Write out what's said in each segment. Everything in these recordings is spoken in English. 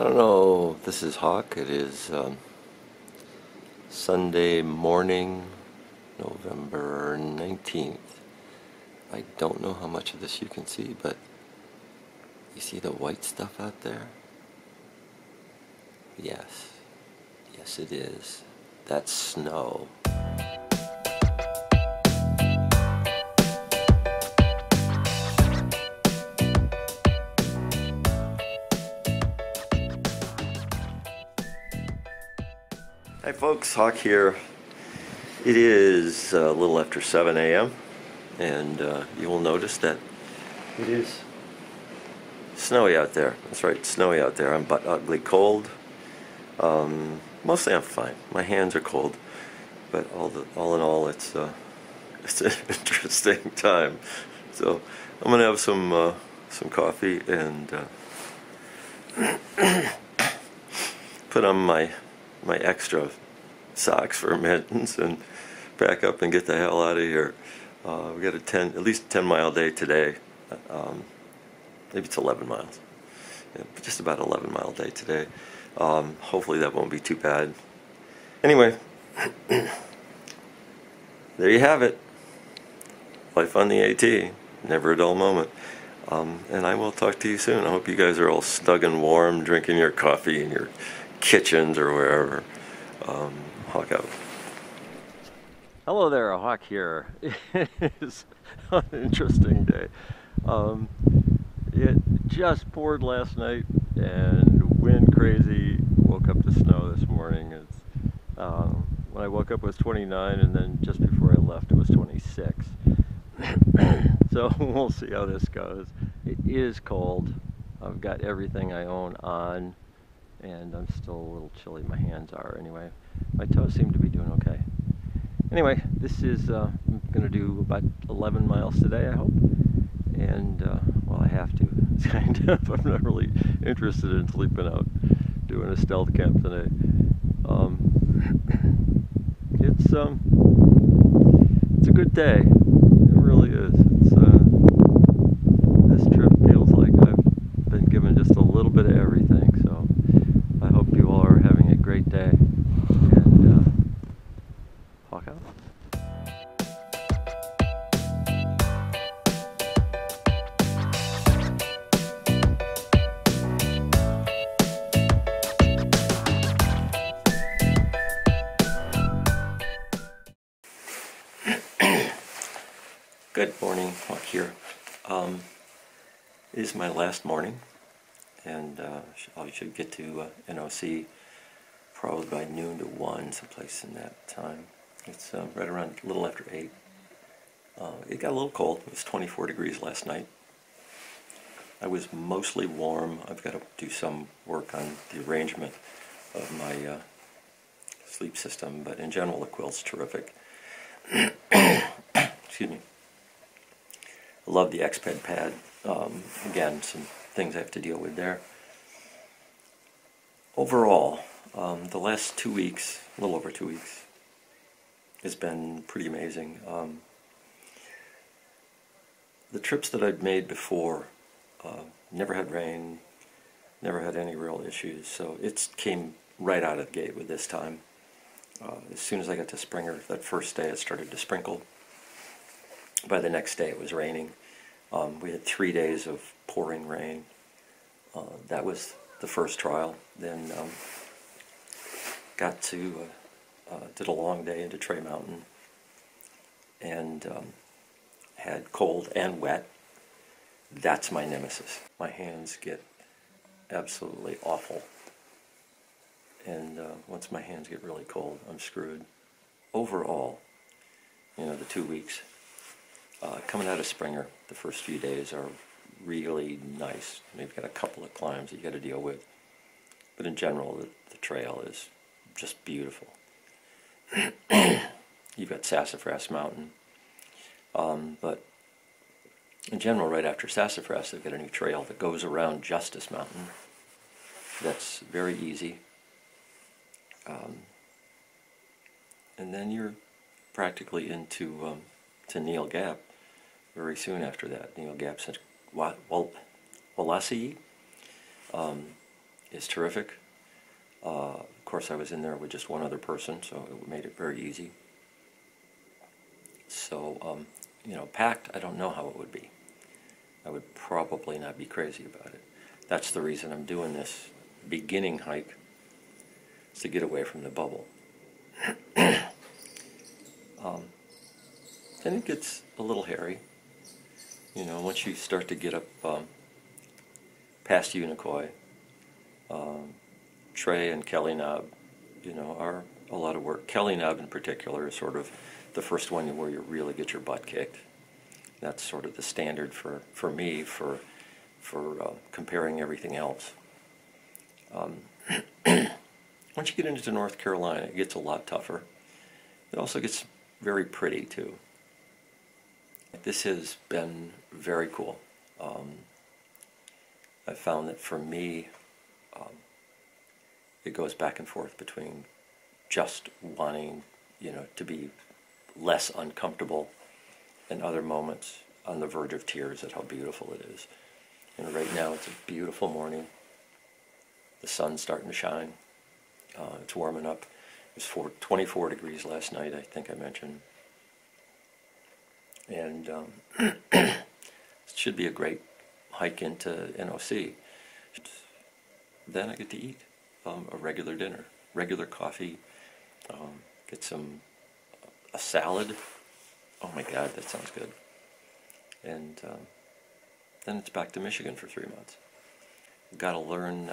I don't know, this is Hawk. It is Sunday morning, November 19th. I don't know how much of this you can see, but you see the white stuff out there? Yes. Yes, it is. That's snow. Hi folks, Hawk here. It is a little after 7 a.m. and you will notice that it is snowy out there. That's right, snowy out there. I'm butt ugly cold. Mostly I'm fine. My hands are cold, but all in all, it's an interesting time. So I'm gonna have some coffee and put on my extra socks for mittens and pack up and get the hell out of here. We got at least 10-mile day today. Maybe it's 11 miles. Yeah, just about 11-mile day today. Hopefully that won't be too bad. Anyway, there you have it. Life on the AT. Never a dull moment. And I will talk to you soon. I hope you guys are all snug and warm, drinking your coffee in your kitchens or wherever. Hawk out. Hello there, Hawk here. It's an interesting day. It just poured last night and wind crazy. Woke up to snow this morning. It's when I woke up it was 29, and then just before I left it was 26. So we'll see how this goes. It is cold. I've got everything I own on, and I'm still a little chilly. My hands are anyway. My toes seem to be doing okay. Anyway, this is I'm going to do about 11 miles today, I hope. And well, I have to. It's kind of. I'm not really interested in sleeping out, doing a stealth camp today. It's a good day. It really is. This trip feels like I've been given just a little bit of everything. So I hope you all are having a great day. And Hawk out. Good morning, Hawk here. It is my last morning, and I should get to NOC probably by noon to 1, someplace in that time. It's right around a little after 8. It got a little cold. It was 24 degrees last night. I was mostly warm. I've got to do some work on the arrangement of my sleep system, but in general the quilt's terrific. Excuse me. I love the Xped pad. Again, some things I have to deal with there. Overall, the last 2 weeks, a little over 2 weeks, has been pretty amazing. The trips that I'd made before never had rain, never had any real issues, so it came right out of the gate with this time. As soon as I got to Springer, that first day it started to sprinkle. By the next day it was raining. We had 3 days of pouring rain. That was the first trial. Then got to did a long day into Tray Mountain and had cold and wet. That's my nemesis. My hands get absolutely awful, and once my hands get really cold, I'm screwed. Overall, you know, the 2 weeks coming out of Springer, the first few days are really nice. You've got a couple of climbs that you got to deal with, but in general, the trail is just beautiful. You've got Sassafras Mountain, but in general, right after Sassafras, they've got a new trail that goes around Justice Mountain. That's very easy, and then you're practically into to Neil Gap very soon after that. Neil Gap's in Wallasey. is terrific. Of course, I was in there with just one other person, so it made it very easy. So, you know, packed, I don't know how it would be. I would probably not be crazy about it. That's the reason I'm doing this beginning hike, is to get away from the bubble. Then it gets a little hairy. You know, once you start to get up past Unicoi, Trey and Kelly Knob, you know, are a lot of work. Kelly Knob in particular is sort of the first one where you really get your butt kicked. That's sort of the standard for me for comparing everything else. Once you get into North Carolina, it gets a lot tougher. It also gets very pretty too. This has been very cool. I found that for me, it goes back and forth between just wanting, you know, to be less uncomfortable, and other moments on the verge of tears at how beautiful it is. And right now it's a beautiful morning. The sun's starting to shine. It's warming up. It was 24 degrees last night, I think I mentioned. And it should be a great hike into NOC. Then I get to eat a regular dinner, regular coffee, get a salad. Oh my God, that sounds good. And then it's back to Michigan for 3 months. I've got to learn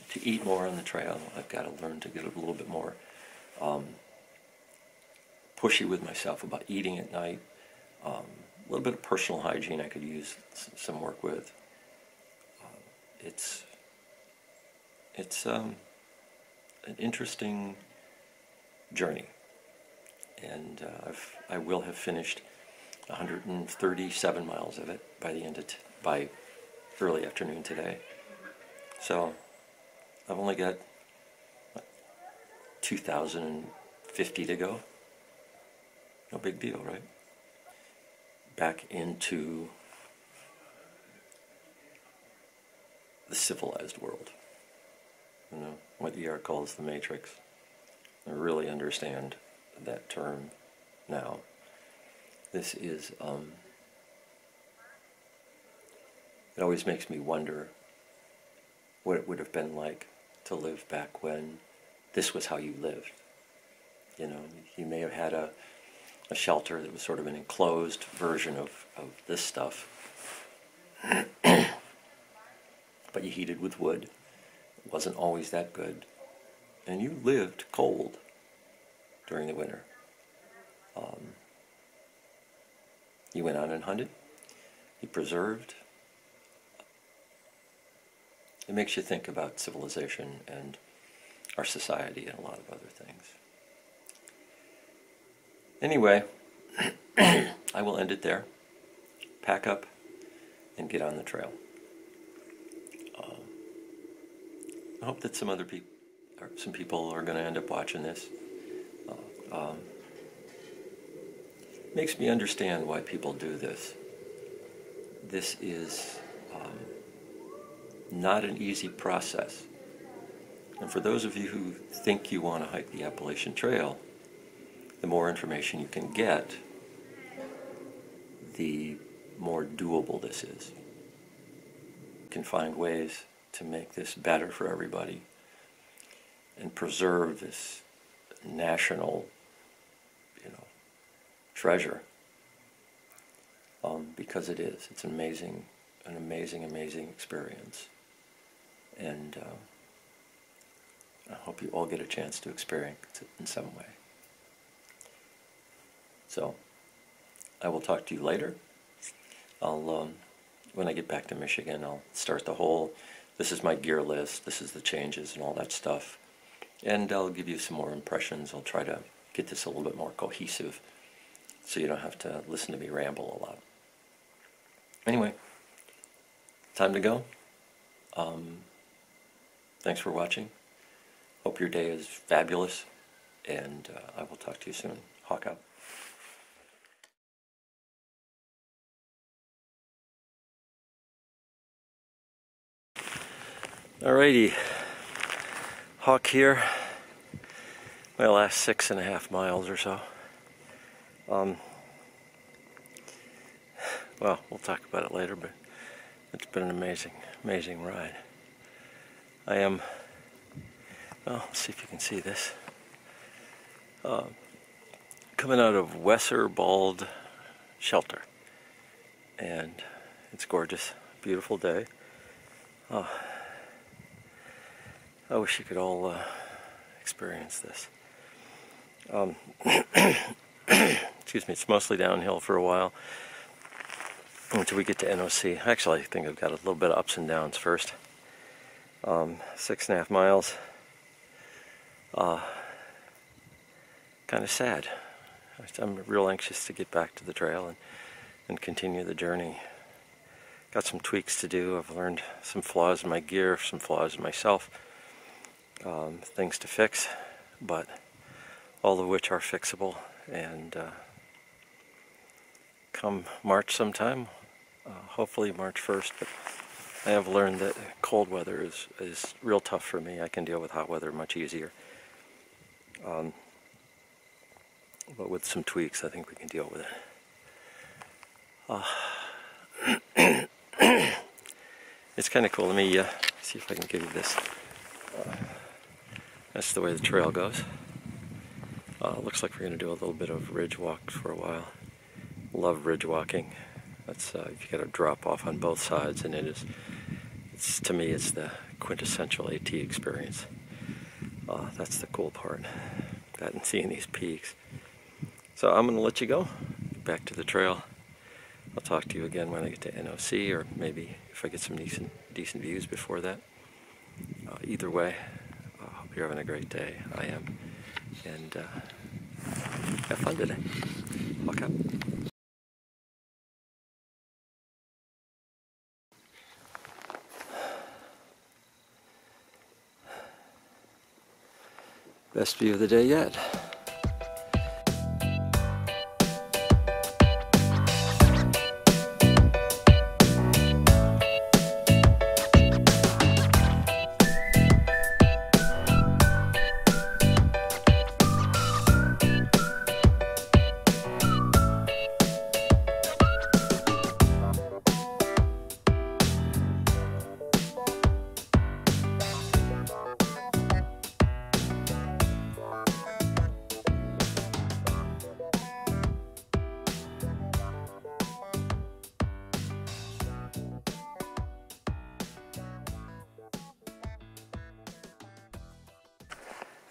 to eat more on the trail. I've got to learn to get a little bit more pushy with myself about eating at night. A little bit of personal hygiene I could use some work with. It's an interesting journey, and I will have finished 137 miles of it by the end of by early afternoon today. So I've only got 2,050 to go. No big deal, right? Back into the civilized world. You know, what ER calls the Matrix. I really understand that term now. This is, it always makes me wonder what it would have been like to live back when this was how you lived. You know, you may have had a shelter that was sort of an enclosed version of this stuff, but you heated with wood. It wasn't always that good, and you lived cold during the winter. You went out and hunted. You preserved. It makes you think about civilization and our society and a lot of other things. Anyway, I will end it there. Pack up and get on the trail. I hope that some people are going to end up watching this. Makes me understand why people do this. This is not an easy process. And for those of you who think you want to hike the Appalachian Trail, the more information you can get, the more doable this is. You can find ways to make this better for everybody and preserve this national, treasure, because it is. It's an amazing experience, and I hope you all get a chance to experience it in some way. So, I will talk to you later. When I get back to Michigan, I'll start this is my gear list, this is the changes and all that stuff, and I'll give you some more impressions. I'll try to get this a little bit more cohesive, so you don't have to listen to me ramble a lot. Anyway, time to go. Thanks for watching. Hope your day is fabulous, and I will talk to you soon. Hawk out. Alrighty, Hawk here. My last 6.5 miles or so. Well, we'll talk about it later, but it's been an amazing ride. I am, well, let's see if you can see this. Coming out of Wesser Bald Shelter. And it's gorgeous, beautiful day. I wish you could all experience this. Excuse me, it's mostly downhill for a while until we get to NOC. Actually, I think I've got a little bit of ups and downs first. 6.5 miles. Kind of sad. I'm real anxious to get back to the trail and continue the journey. Got some tweaks to do. I've learned some flaws in my gear, some flaws in myself, things to fix, but all of which are fixable. And come March sometime, hopefully March 1st, but I have learned that cold weather is real tough for me. I can deal with hot weather much easier. But with some tweaks, I think we can deal with it. It's kind of cool. Let me see if I can give you this. That's the way the trail goes. Looks like we're going to do a little bit of ridge walk for a while. Love ridge walking. That's you got to drop off on both sides, and it's to me it's the quintessential AT experience. That's the cool part. That and seeing these peaks. So I'm going to let you go. Back to the trail. I'll talk to you again when I get to NOC, or maybe if I get some decent views before that. Either way, I hope you're having a great day. I am. And have fun today. Walk up. Best view of the day yet.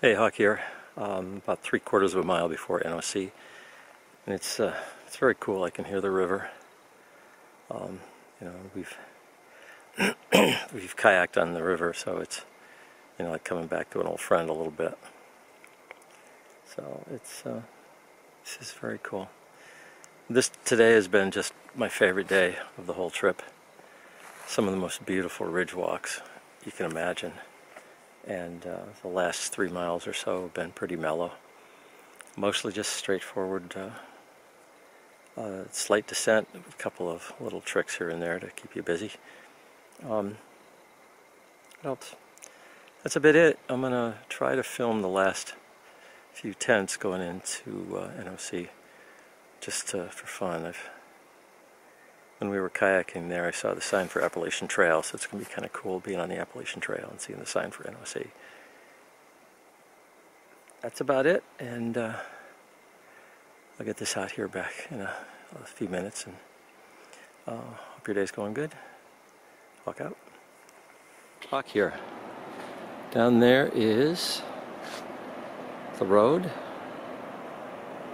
Hey, Hawk here. About 3/4 of a mile before NOC, and it's very cool. I can hear the river. You know, we've kayaked on the river, so it's like coming back to an old friend a little bit. So it's this is very cool. Today has been just my favorite day of the whole trip. Some of the most beautiful ridge walks you can imagine. And the last 3 miles or so have been pretty mellow. Mostly just straightforward, slight descent, with a couple of little tricks here and there to keep you busy. What else? That's a bit it. I'm going to try to film the last few tents going into NOC, just for fun. When we were kayaking there, I saw the sign for Appalachian Trail, so it's going to be kind of cool being on the Appalachian Trail and seeing the sign for NOC. That's about it, and I'll get this out here back in a few minutes, and hope your day's going good. Walk out. Hawk here. Down there is the road,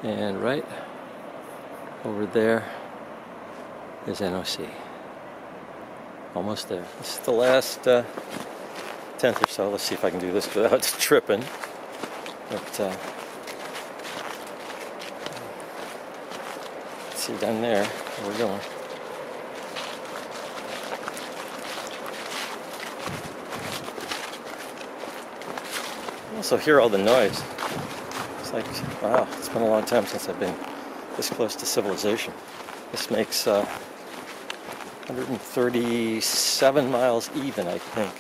and right over there is NOC. Almost there. This is the last 10th or so. Let's see if I can do this without tripping. But see down there where we're going. I also hear all the noise. It's like, wow, it's been a long time since I've been this close to civilization. This makes 137 miles even, I think.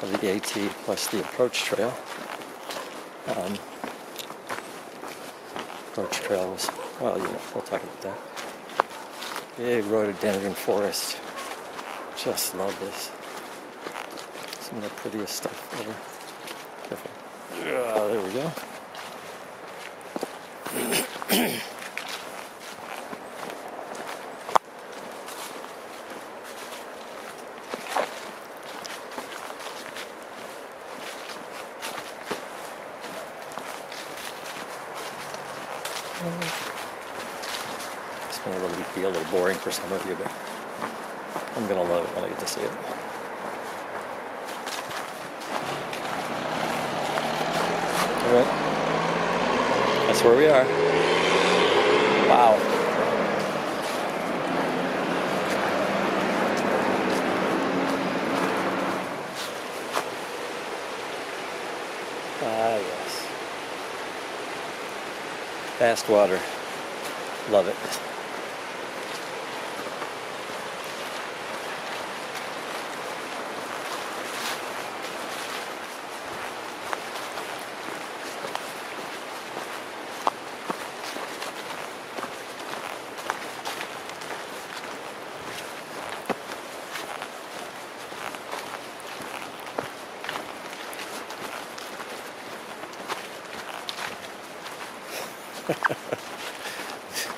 of the AT plus the approach trail. Approach trail was, well, you know, we'll talk about that. Big rhododendron forest. Just love this. Some of the prettiest stuff ever. There we go. This may be a little boring for some of you, but I'm gonna love it when I get to see it. Alright, that's where we are. Wow. Ah, yes. Fast water. Love it.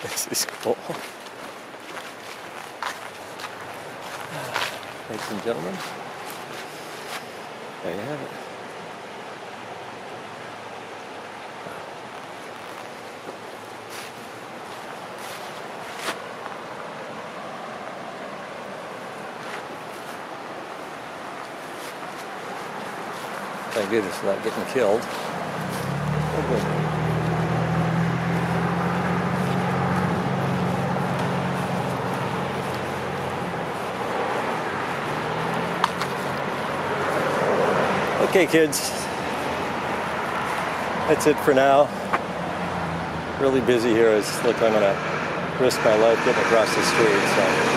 This is cool. Ladies and gentlemen, there you have it. Thank goodness without getting killed. Oh, good. Okay, kids, that's it for now. Really busy here. It's like I'm gonna risk my life getting across the street, so